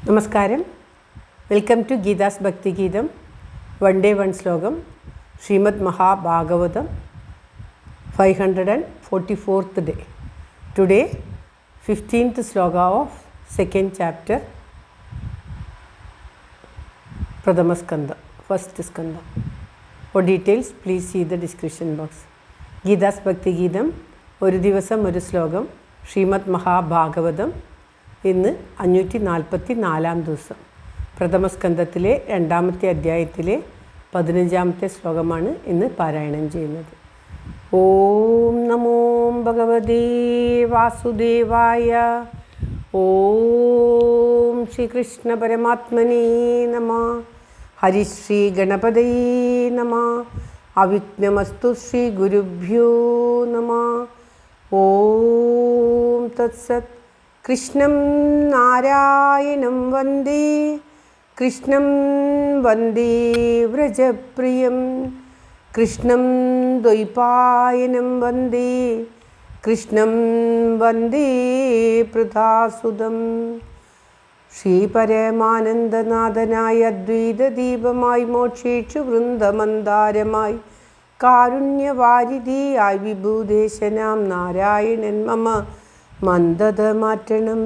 നമസ്കാരം. Welcome to Geetha's ഭക്തി ഗീതം. വൺ ഡേ വൺ ശ്ലോകം. Shrimad Mahabhagavatam 544th day. Today 15th sloka of second chapter, Pradhama Skanda, first skanda. For details please see the description box. Geetha's ഭക്തി ഗീതം, ഒരു ദിവസം ഒരു ശ്ലോകം. ശ്രീമദ് മഹാഭാഗവതം. ഇന്ന് 544 ദിവസം. പ്രഥമസ്കന്ധത്തിലെ 2ാമത്തെ അധ്യായത്തിലെ 15ാമത്തെ ശ്ലോകമാണ് ഇന്ന് പാരായണം ചെയ്യുന്നത്. ഓം നമോ ഭഗവതേ വാസുദേവായ. ഓം ശ്രീകൃഷ്ണ പരമാത്മനേ നമഃ. ഹരിശ്രീ ഗണപതയേ നമഃ. അവിഘ്നമസ്തു ശ്രീ ഗുരുഭ്യോ നമഃ. ഓം തത്സത്. കൃഷ്ണം നാരായണം വന്ദേ, കൃഷ്ണം വന്ദേ വ്രജപ്രിയം, കൃഷ്ണം ദ്വൈപായനം വന്ദേ, കൃഷ്ണം വന്ദേ പൃഥാസുതം. ശ്രീപരമാനന്ദനാഥനായ അദ്വൈതദീപമായി, മോക്ഷേക്ഷു വൃന്ദമന്ദാരമായി, കാരുണ്യവാരിധിയായി വിഭൂദേശനാം നാരായണൻ മമ മന്ദത മാറ്റണം.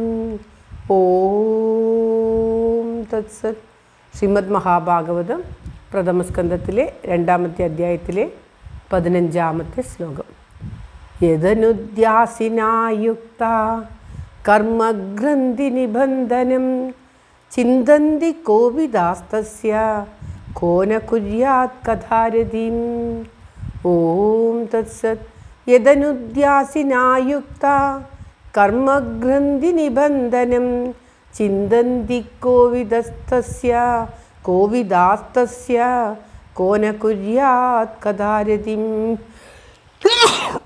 ഓം തത്സത്. ശ്രീമദ് മഹാഭാഗവതം പ്രഥമസ്കന്ധത്തിലെ 2ാമത്തെ അധ്യായത്തിലെ 15ാമത്തെ ശ്ലോകം. യദനുദ്യാസിനായുക്ത കർമ്മഗ്രന്ഥി നിബന്ധനം ചിന്തന്തി കോവിദാസ്തസ്യ കോന കുര്യാത് കഥാരതിം. ഓം തത്സത്. യദനുദ്യാസിനായുക്ത കർമ്മഗ്രന്ഥി നിബന്ധനം ചിന്തന്തി കോവിദാസ്തസ്യ കോന കുര്യാത് കഥാരതിം.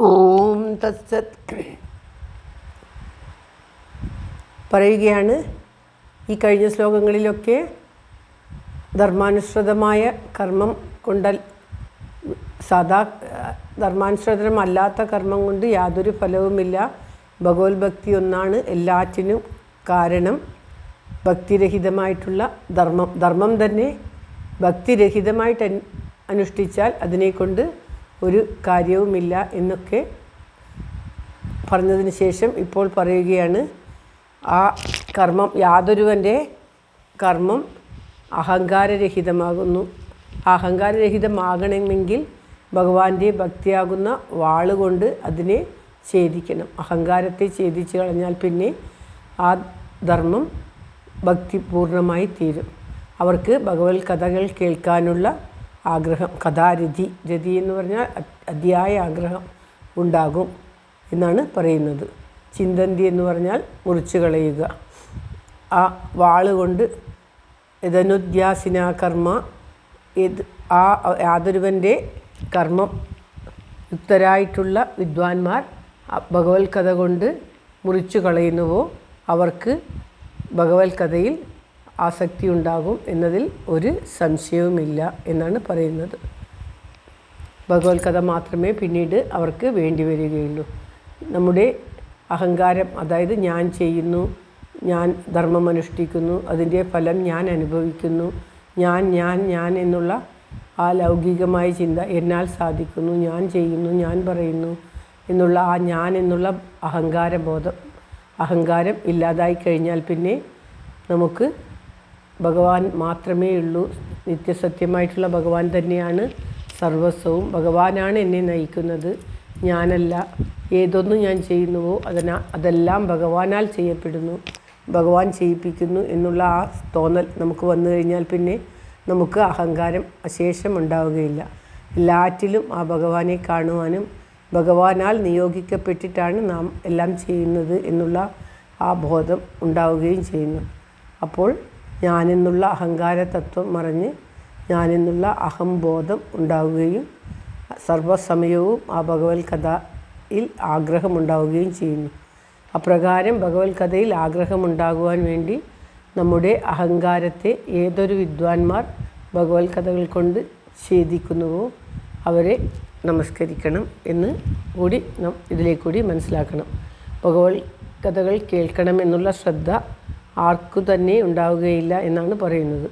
ഓം തത്സത്. പറയുകയാണ്, ഈ കഴിഞ്ഞ ശ്ലോകങ്ങളിലൊക്കെ ധർമാനുസൃതമായ കർമ്മം കൊണ്ട്, സാധാ ധർമാനുസൃതമല്ലാത്ത കർമ്മം കൊണ്ട് യാതൊരു ഫലവുമില്ല. ഭഗവത് ഭക്തി ഒന്നാണ് എല്ലാറ്റിനും കാരണം. ഭക്തിരഹിതമായിട്ടുള്ള ധർമ്മം തന്നെ ഭക്തിരഹിതമായിട്ട് അനുഷ്ഠിച്ചാൽ അതിനെക്കൊണ്ട് ഒരു കാര്യവുമില്ല എന്നൊക്കെ പറഞ്ഞതിന് ശേഷം ഇപ്പോൾ പറയുകയാണ്, ആ കർമ്മം, യാതൊരുവൻ്റെ കർമ്മം അഹങ്കാരരഹിതമാകുന്നു. അഹങ്കാരരഹിതമാകണമെങ്കിൽ ഭഗവാന്റെ ഭക്തിയാകുന്ന വാളുകൊണ്ട് അതിനെ ഛേദിക്കണം. അഹങ്കാരത്തെ ഛേദിച്ച് കളഞ്ഞാൽ പിന്നെ ആ ധർമ്മം ഭക്തിപൂർണമായി തീരും. അവർക്ക് ഭഗവത് കഥകൾ കേൾക്കാനുള്ള ആഗ്രഹം, കഥാരതി, രതി എന്ന് പറഞ്ഞാൽ അതിയായ ആഗ്രഹം ഉണ്ടാകും എന്നാണ് പറയുന്നത്. ചിന്തന്തി എന്ന് പറഞ്ഞാൽ മുറിച്ചു കളയുക. ആ വാളുകൊണ്ട് യദനുദ്യാസിന കർമ്മ, ആ യാതൊരുവൻ്റെ കർമ്മം യുക്തരായിട്ടുള്ള വിദ്വാൻമാർ ഭഗവത് കഥ കൊണ്ട് മുറിച്ചു കളയുന്നുവോ അവർക്ക് ഭഗവത് കഥയിൽ ആസക്തി ഉണ്ടാകും എന്നതിൽ ഒരു സംശയവുമില്ല എന്നാണ് പറയുന്നത്. ഭഗവത് കഥ മാത്രമേ പിന്നീട് അവർക്ക് വേണ്ടി വരികയുള്ളൂ. നമ്മുടെ അഹങ്കാരം, അതായത് ഞാൻ ചെയ്യുന്നു, ഞാൻ ധർമ്മം അനുഷ്ഠിക്കുന്നു, അതിൻ്റെ ഫലം ഞാൻ അനുഭവിക്കുന്നു, ഞാൻ എന്നുള്ള ആ ലൗകികമായ ചിന്ത, എന്നാൽ സാധിക്കുന്നു, ഞാൻ ചെയ്യുന്നു, ഞാൻ പറയുന്നു എന്നുള്ള ആ ഞാൻ എന്നുള്ള അഹങ്കാരം ഇല്ലാതായി കഴിഞ്ഞാൽ പിന്നെ നമുക്ക് ഭഗവാൻ മാത്രമേ ഉള്ളൂ. നിത്യസത്യമായിട്ടുള്ള ഭഗവാൻ തന്നെയാണ് സർവസ്വവും. ഭഗവാനാണ് എന്നെ നയിക്കുന്നത്, ഞാനല്ല. ഏതൊന്നും ഞാൻ ചെയ്യുന്നുവോ അതെല്ലാം ഭഗവാനാൽ ചെയ്യപ്പെടുന്നു, ഭഗവാൻ ചെയ്യിപ്പിക്കുന്നു എന്നുള്ള ആ തോന്നൽ നമുക്ക് വന്നു കഴിഞ്ഞാൽ പിന്നെ നമുക്ക് അഹങ്കാരം അശേഷം ഉണ്ടാവുകയില്ല. എല്ലാറ്റിലും ആ ഭഗവാനെ കാണുവാനും ഭഗവാനാൽ നിയോഗിക്കപ്പെട്ടിട്ടാണ് നാം എല്ലാം ചെയ്യുന്നത് എന്നുള്ള ആ ബോധം ഉണ്ടാവുകയും ചെയ്യുന്നു. അപ്പോൾ ഞാനെന്നുള്ള അഹങ്കാര തത്വം മറഞ്ഞ് ഞാനെന്നുള്ള അഹംബോധം ഉണ്ടാവുകയും സർവ്വസമയവും ആ ഭഗവത് കഥയിൽ ആഗ്രഹമുണ്ടാവുകയും ചെയ്യുന്നു. അപ്രകാരം ഭഗവത് കഥയിൽ ആഗ്രഹമുണ്ടാകുവാൻ വേണ്ടി നമ്മുടെ അഹങ്കാരത്തെ ഏതൊരു വിദ്വാൻമാർ ഭഗവത് കഥകൾ കൊണ്ട് ഛേദിക്കുന്നുവോ അവരെ നമസ്കരിക്കണം എന്ന് കൂടി ഇതിലേക്കൂടി മനസ്സിലാക്കണം. ഭഗവത് കഥകൾ കേൾക്കണമെന്നുള്ള ശ്രദ്ധ ആർക്കു തന്നെ ഉണ്ടാവുകയില്ല എന്നാണ് പറയുന്നത്.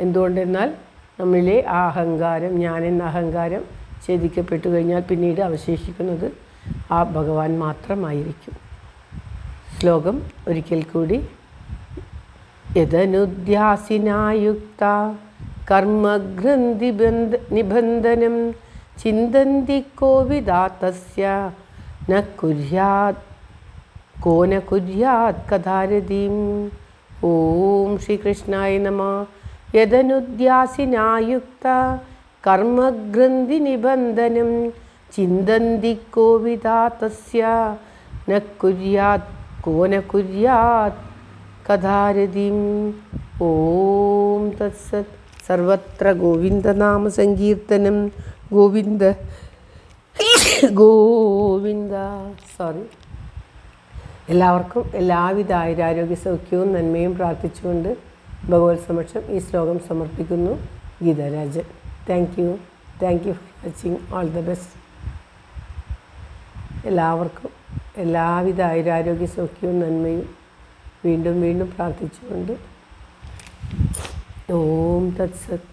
എന്തുകൊണ്ടെന്നാൽ നമ്മിലെ ആ അഹങ്കാരം, ഞാനെന്ന അഹങ്കാരം ഛേദിക്കപ്പെട്ടു കഴിഞ്ഞാൽ പിന്നീട് അവശേഷിക്കുന്നത് ആ ഭഗവാൻ മാത്രമായിരിക്കും. ശ്ലോകം ഒരിക്കൽ കൂടി. യദനുധ്യാസിനായുക്ത കർമ്മഗ്രന്ഥി നിബന്ധനം ചിന്തന്തി കോവിദാതസ്യ ന കുര്യാത് കോ ന കുര്യാത് കഥാരതിം. ഓം ശ്രീകൃഷ്ണായ നമഃ. യദനുധ്യാസിനായുക്ത കർമ്മഗ്രന്ഥി നിബന്ധനം ചിന്തന്തി കോവിദാതസ്യ ന കുര്യാത് കോ ന കുര്യാത് കഥാരതിം. ഓം തത്സത്. സർവത്ര ഗോവിന്ദനാമ സങ്കീർത്തനം. ഗോവിന്ദ ഗോവിന്ദ. എല്ലാവർക്കും എല്ലാവിധ ആയുരാരോഗ്യ സൗഖ്യവും നന്മയും പ്രാർത്ഥിച്ചുകൊണ്ട് ഭഗവത് സമക്ഷം ഈ ശ്ലോകം സമർപ്പിക്കുന്നു. Geetha Rajan. Thank you for watching. All the best. എല്ലാവർക്കും എല്ലാവിധ ആയുരാരോഗ്യ സൗഖ്യവും നന്മയും വീണ്ടും വീണ്ടും പ്രാർത്ഥിച്ചുകൊണ്ട് ഓം തത്സത്.